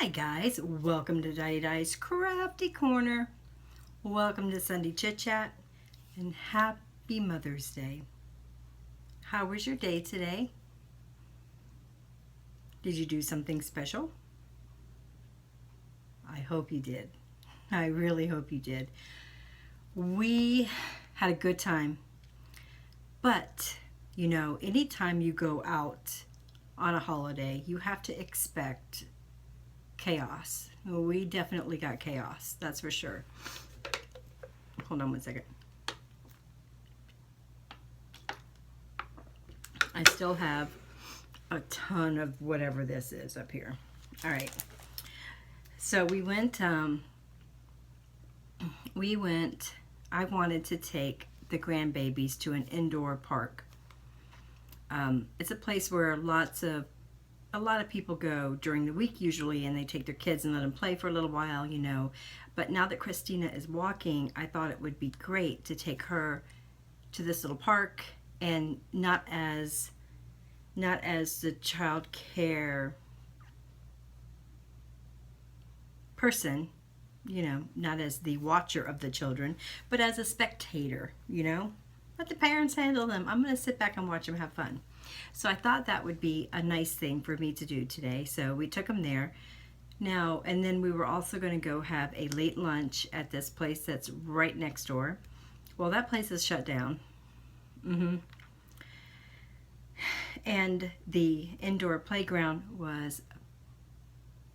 Hi guys, welcome to Diane's Crafty Corner. Welcome to Sunday Chit Chat and happy Mother's Day. How was your day today? Did you do something special? I hope you did. I really hope you did. We had a good time. But, you know, anytime you go out on a holiday, you have to expect chaos. We definitely got chaos, that's for sure. Hold on one second. I still have a ton of whatever this is up here. All right. So we went, I wanted to take the grandbabies to an indoor park. It's a place where a lot of people go during the week usually, and they take their kids and let them play for a little while, you know. But now that Christina is walking, I thought it would be great to take her to this little park, and not as the child care person, you know, not as the watcher of the children, but as a spectator, you know. Let the parents handle them. I'm going to sit back and watch them have fun. So I thought that would be a nice thing for me to do today. So we took them there. Now, and then we were also going to go have a late lunch at this place that's right next door. Well, that place is shut down. And the indoor playground was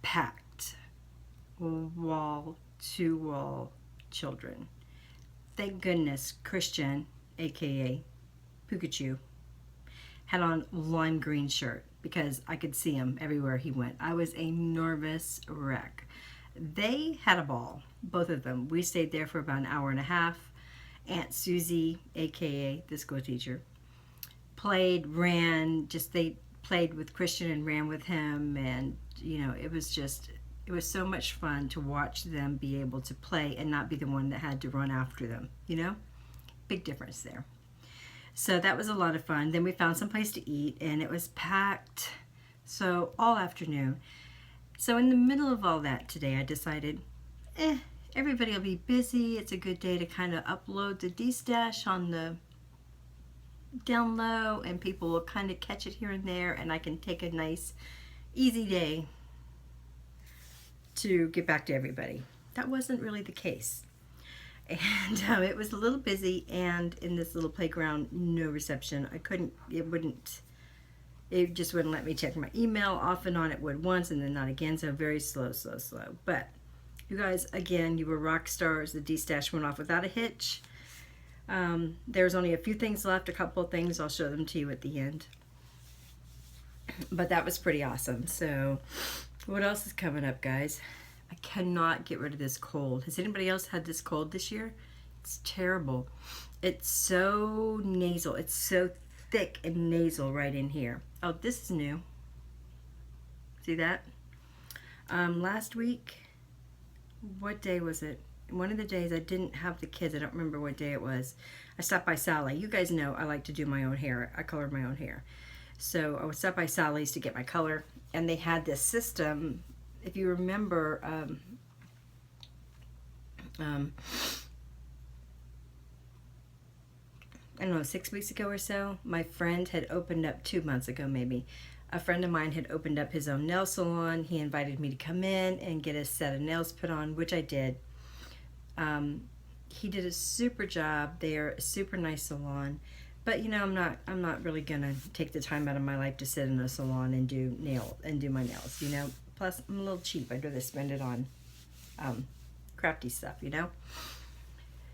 packed. Wall to wall children. Thank goodness Christian, aka Pikachu, had on lime green shirt because I could see him everywhere he went. I was a nervous wreck. They had a ball, both of them. We stayed there for about an hour and a half. Aunt Susie, aka the school teacher, played, ran, they played with Christian and ran with him, and you know, it was so much fun to watch them be able to play and not be the one that had to run after them, you know? Big difference there. So that was a lot of fun. Then we found some place to eat, and it was packed, so all afternoon. So in the middle of all that today, I decided, everybody will be busy. It's a good day to kind of upload the D-Stash on the down low, and people will kind of catch it here and there, and I can take a nice, easy day to get back to everybody. That wasn't really the case. And it was a little busy, and in this little playground, no reception. It just wouldn't let me check my email. Off and on it would once, and then not again, so very slow. But you guys, again, you were rock stars. The D-Stash went off without a hitch. There's only a few things left, a couple of things. I'll show them to you at the end. But that was pretty awesome. So what else is coming up, guys? I cannot get rid of this cold. Has anybody else had this cold this year? It's terrible. It's so nasal. It's so thick and nasal right in here. Oh, this is new. See that? Last week, what day was it? One of the days I didn't have the kids. I don't remember what day it was. I stopped by Sally. You guys know I like to do my own hair. I color my own hair. So I would stop by Sally's to get my color, and they had this system. If you remember, I don't know, 6 weeks ago or so, my friend had opened up, 2 months ago maybe, a friend of mine had opened up his own nail salon. He invited me to come in and get a set of nails put on, which I did. He did a super job. They're a super nice salon. But you know, I'm not really gonna take the time out of my life to sit in a salon and do my nails, you know. Plus, I'm a little cheap. I'd rather spend it on crafty stuff, you know.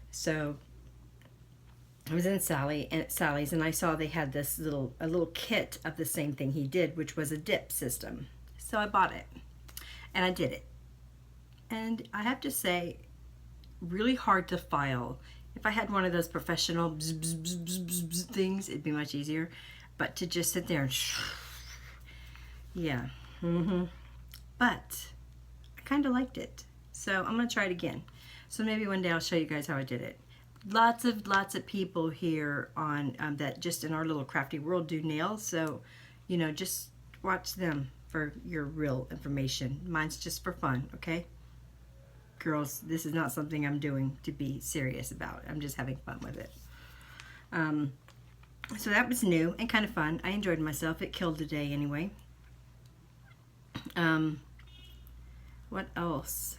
So I was in Sally's, and I saw they had this a little kit of the same thing he did, which was a dip system. So I bought it, and I did it. And I have to say, really hard to file. If I had one of those professional bzz, bzz, bzz, bzz, bzz, bzz things, it'd be much easier. But to just sit there and yeah. But I kind of liked it. So I'm going to try it again. So maybe one day I'll show you guys how I did it. Lots of people here on that just in our little crafty world do nails. So, you know, just watch them. for your real information. Mine's just for fun, okay? Girls, this is not something I'm doing to be serious about. I'm just having fun with it. So that was new and kind of fun. I enjoyed myself. It killed the day anyway. What else?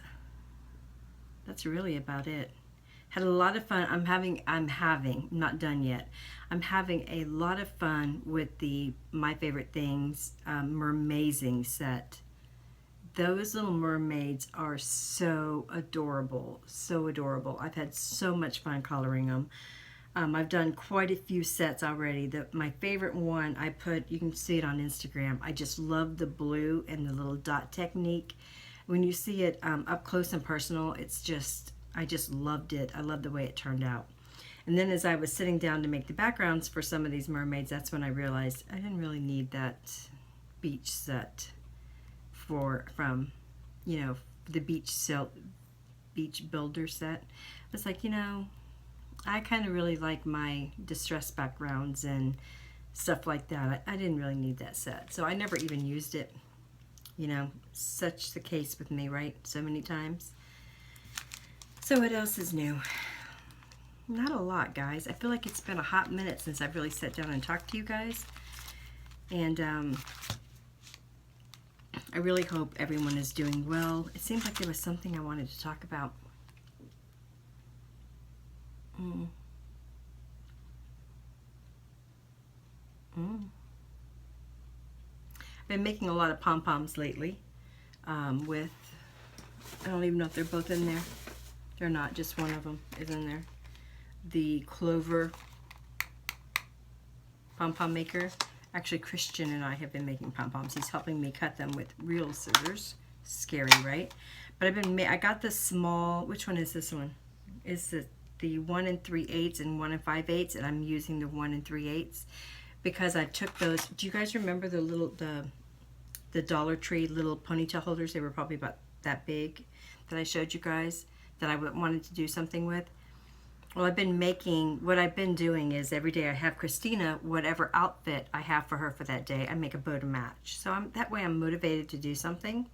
That's really about it. Had a lot of fun. I'm not done yet. I'm having a lot of fun with the My Favorite Things Mermazing set. Those little mermaids are so adorable, so adorable. I've had so much fun coloring them. I've done quite a few sets already. My favorite one I put, you can see it on Instagram. I just love the blue and the little dot technique. When you see it up close and personal, I just loved it. I love the way it turned out. And then as I was sitting down to make the backgrounds for some of these mermaids, that's when I realized I didn't really need that beach set from the beach builder set. It's like, I kind of really like my distressed backgrounds and stuff like that. I didn't really need that set, so I never even used it. Such the case with me, right? So many times. So what else is new? Not a lot, guys. I feel like it's been a hot minute since I've really sat down and talked to you guys. And I really hope everyone is doing well. It seems like there was something I wanted to talk about. I've been making a lot of pom-poms lately with, I don't even know if they're both in there. They're not, just one of them is in there. The Clover pom-pom maker. Actually, Christian and I have been making pom-poms. He's helping me cut them with real scissors. Scary, right? But I got the small, which one is this one? Is it the 1 3/8 and 1 5/8, and I'm using the 1 3/8 because I took those. Do you guys remember the Dollar Tree little ponytail holders? They were probably about that big that I showed you guys that I wanted to do something with. Well, what I've been doing is every day I have Christina, whatever outfit I have for her for that day, I make a bow to match. So that way I'm motivated to do something.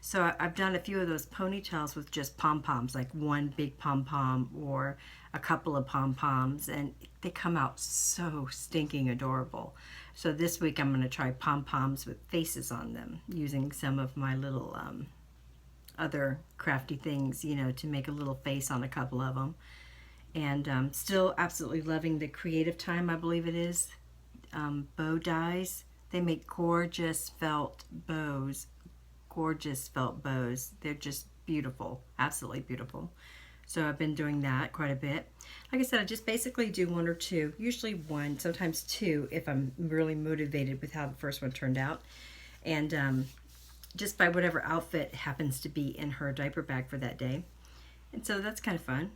So I've done a few of those ponytails with just pom-poms, like one big pom-pom or a couple of pom-poms, and they come out so stinking adorable. So this week I'm going to try pom-poms with faces on them, using some of my little other crafty things, to make a little face on a couple of them. And still absolutely loving the Creative Time, I believe it is, bow dyes. They make gorgeous felt bows. They're just beautiful, absolutely beautiful. So I've been doing that quite a bit. Like I said, I just basically do one or two, usually one, sometimes two if I'm really motivated with how the first one turned out. And just by whatever outfit happens to be in her diaper bag for that day. And so that's kind of fun.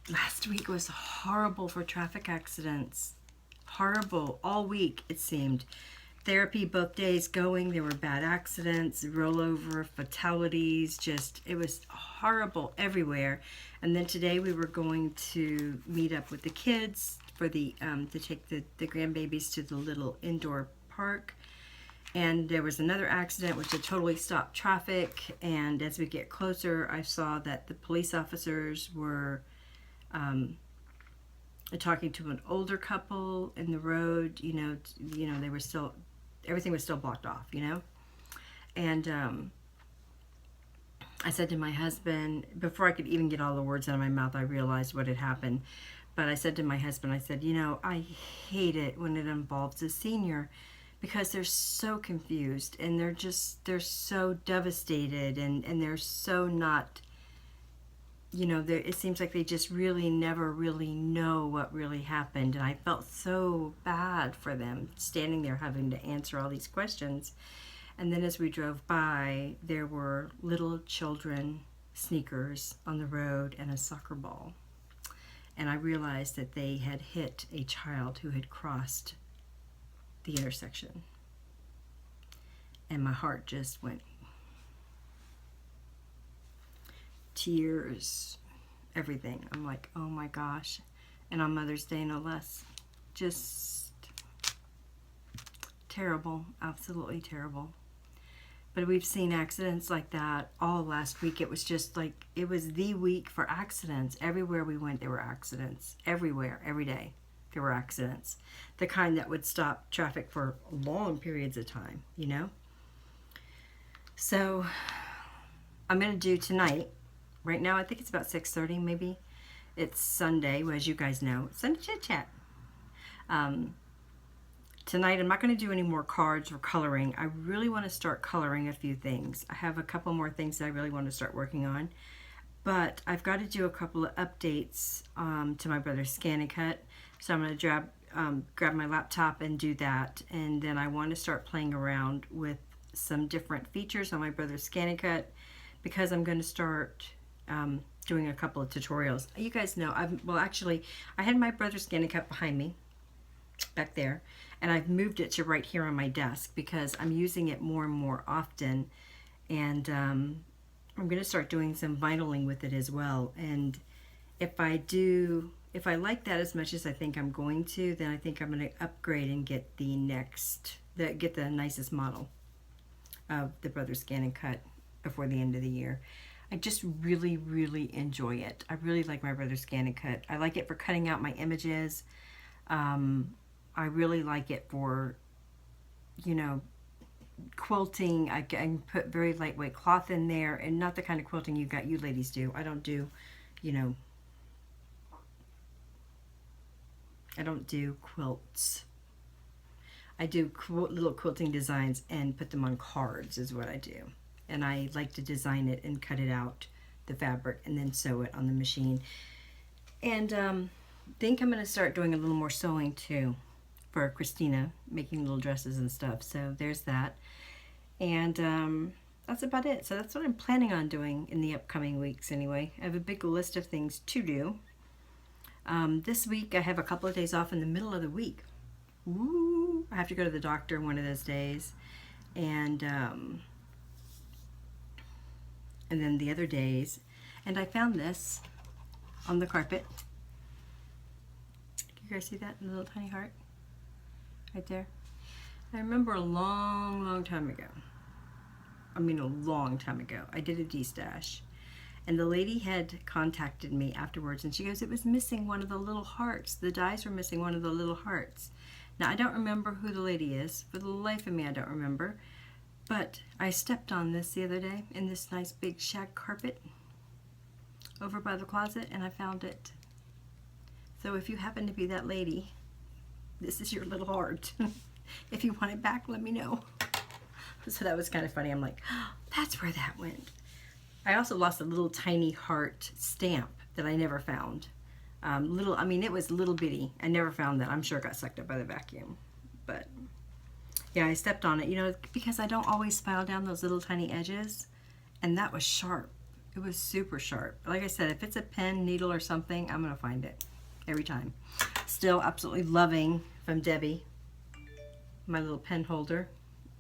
Last week was horrible for traffic accidents. Horrible. All week, it seemed. Therapy both days going. There were bad accidents, rollover, fatalities. It was horrible everywhere. And then today we were going to meet up with the kids for to take the grandbabies to the little indoor park. And there was another accident which had totally stopped traffic. And as we get closer, I saw that the police officers were talking to an older couple in the road. They were still, everything was still blocked off. And I said to my husband, before I could even get all the words out of my mouth, I realized what had happened. But I said to my husband, I said, I hate it when it involves a senior, because they're so confused and they're so devastated and they're so not, it seems like they just really never really know what really happened. And I felt so bad for them standing there having to answer all these questions. And then as we drove by, there were little children sneakers on the road and a soccer ball. And I realized that they had hit a child who had crossed the intersection. And my heart just went. Tears, everything. I'm like, oh my gosh. And on Mother's Day, no less. Just terrible, absolutely terrible. But we've seen accidents like that all last week. It was just like, it was the week for accidents. Everywhere we went, there were accidents. Everywhere, every day, there were accidents. The kind that would stop traffic for long periods of time, you know? So, I'm going to do tonight, right now, I think it's about 6:30 maybe. It's Sunday, well, as you guys know. Sunday Chit Chat. Tonight, I'm not going to do any more cards or coloring. I really want to start coloring a few things. I have a couple more things that I really want to start working on. But I've got to do a couple of updates to my brother's Scan and Cut. So I'm going to grab my laptop and do that. And then I want to start playing around with some different features on my brother's Scan and Cut, because I'm going to start doing a couple of tutorials. You guys know, I had my brother's Scan and Cut behind me, back there, and I've moved it to right here on my desk because I'm using it more and more often, and I'm going to start doing some vinyling with it as well. And if I like that as much as I think I'm going to, then I think I'm going to upgrade and get the nicest model of the Brothers Scan and Cut before the end of the year. I just really, really enjoy it. I really like my Brothers Scan and Cut. I like it for cutting out my images. I really like it for, you know, quilting. I can put very lightweight cloth in there, and not the kind of quilting you ladies do. I don't do, you know, I don't do quilts. I do little quilting designs and put them on cards is what I do. And I like to design it and cut it out, the fabric, and then sew it on the machine. And think I'm going to start doing a little more sewing too for Christina, making little dresses and stuff. So there's that. And that's about it. So that's what I'm planning on doing in the upcoming weeks anyway. I have a big list of things to do. This week I have a couple of days off in the middle of the week. Woo! I have to go to the doctor one of those days. And then the other days. And I found this on the carpet. Can you guys see that? The little tiny heart? Right there. I remember a long, long time ago. I mean, a long time ago. I did a D-stash. And the lady had contacted me afterwards, and she goes, it was missing one of the little hearts. The dies were missing one of the little hearts. Now, I don't remember who the lady is. For the life of me, I don't remember. But I stepped on this the other day in this nice big shag carpet over by the closet, and I found it. So if you happen to be that lady, this is your little heart. If you want it back, let me know. So that was kind of funny. I'm like, oh, that's where that went. I also lost a little tiny heart stamp that I never found. I mean, it was little bitty. I never found that. I'm sure it got sucked up by the vacuum. But yeah, I stepped on it, you know, because I don't always file down those little tiny edges. And that was sharp. It was super sharp. Like I said, if it's a pen, needle, or something, I'm going to find it every time. Still absolutely loving, from Debbie, my little pen holder.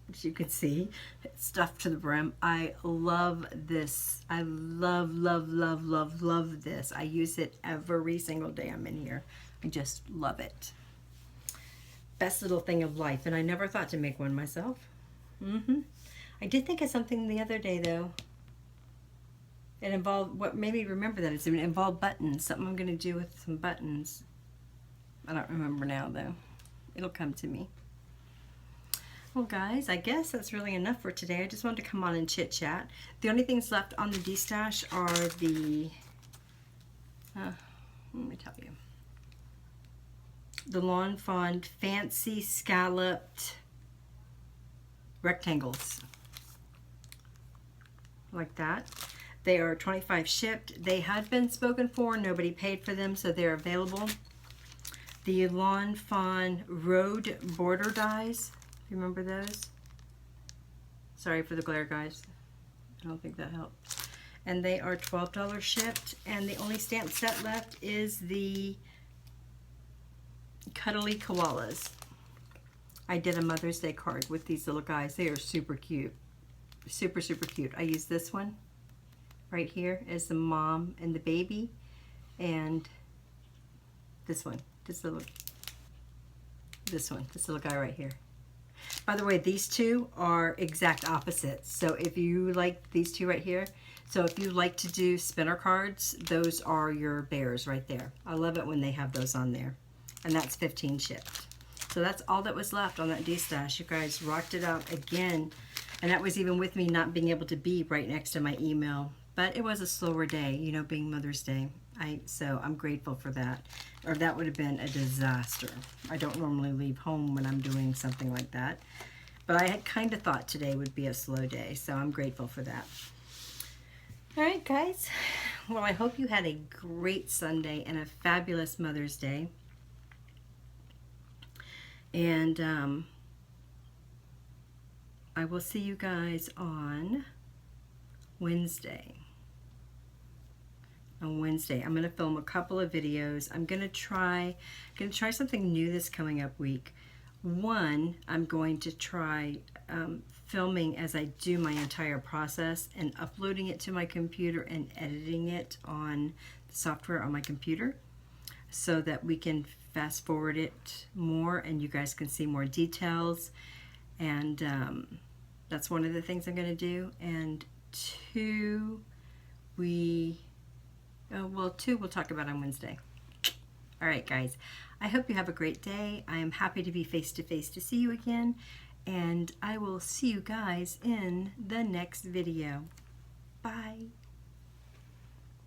As you can see, it's stuffed to the brim. I love this. I love, love, love, love, love this. I use it every single day I'm in here. I just love it. Best little thing of life. And I never thought to make one myself. I did think of something the other day, though. It involved, what made me remember that, it involved buttons. Something I'm going to do with some buttons. I don't remember now, though. It'll come to me. Well, guys, I guess that's really enough for today. I just wanted to come on and chit chat. The only things left on the D-stash are the, let me tell you, the Lawn Fawn Fancy Scalloped Rectangles. Like that. They are $25 shipped. They had been spoken for. Nobody paid for them, so they're available. The Lawn Fawn Road Border Dies. Remember those? Sorry for the glare, guys. I don't think that helped. And they are $12 shipped. And the only stamp set left is the Cuddly Koalas. I did a Mother's Day card with these little guys. They are super cute. Super, super cute. I use this one right here as the mom and the baby. And this one. This little guy right here. By the way, these two are exact opposites. So if you like these two right here, so if you like to do spinner cards, those are your bears right there. I love it when they have those on there. And that's 15 shipped. So that's all that was left on that D-stash. You guys rocked it out again. And that was even with me not being able to be right next to my email. But it was a slower day, you know, being Mother's Day. So I'm grateful for that. Or that would have been a disaster. I don't normally leave home when I'm doing something like that. But I had kind of thought today would be a slow day. So I'm grateful for that. All right, guys. Well, I hope you had a great Sunday and a fabulous Mother's Day. And I will see you guys on Wednesday. On Wednesday, I'm going to film a couple of videos. I'm going to try something new this coming up week. One, I'm going to try filming as I do my entire process and uploading it to my computer and editing it on the software on my computer so that we can fast forward it more and you guys can see more details. And that's one of the things I'm going to do. And two, we'll talk about on Wednesday. All right, guys. I hope you have a great day. I am happy to be face-to-face to see you again. And I will see you guys in the next video. Bye.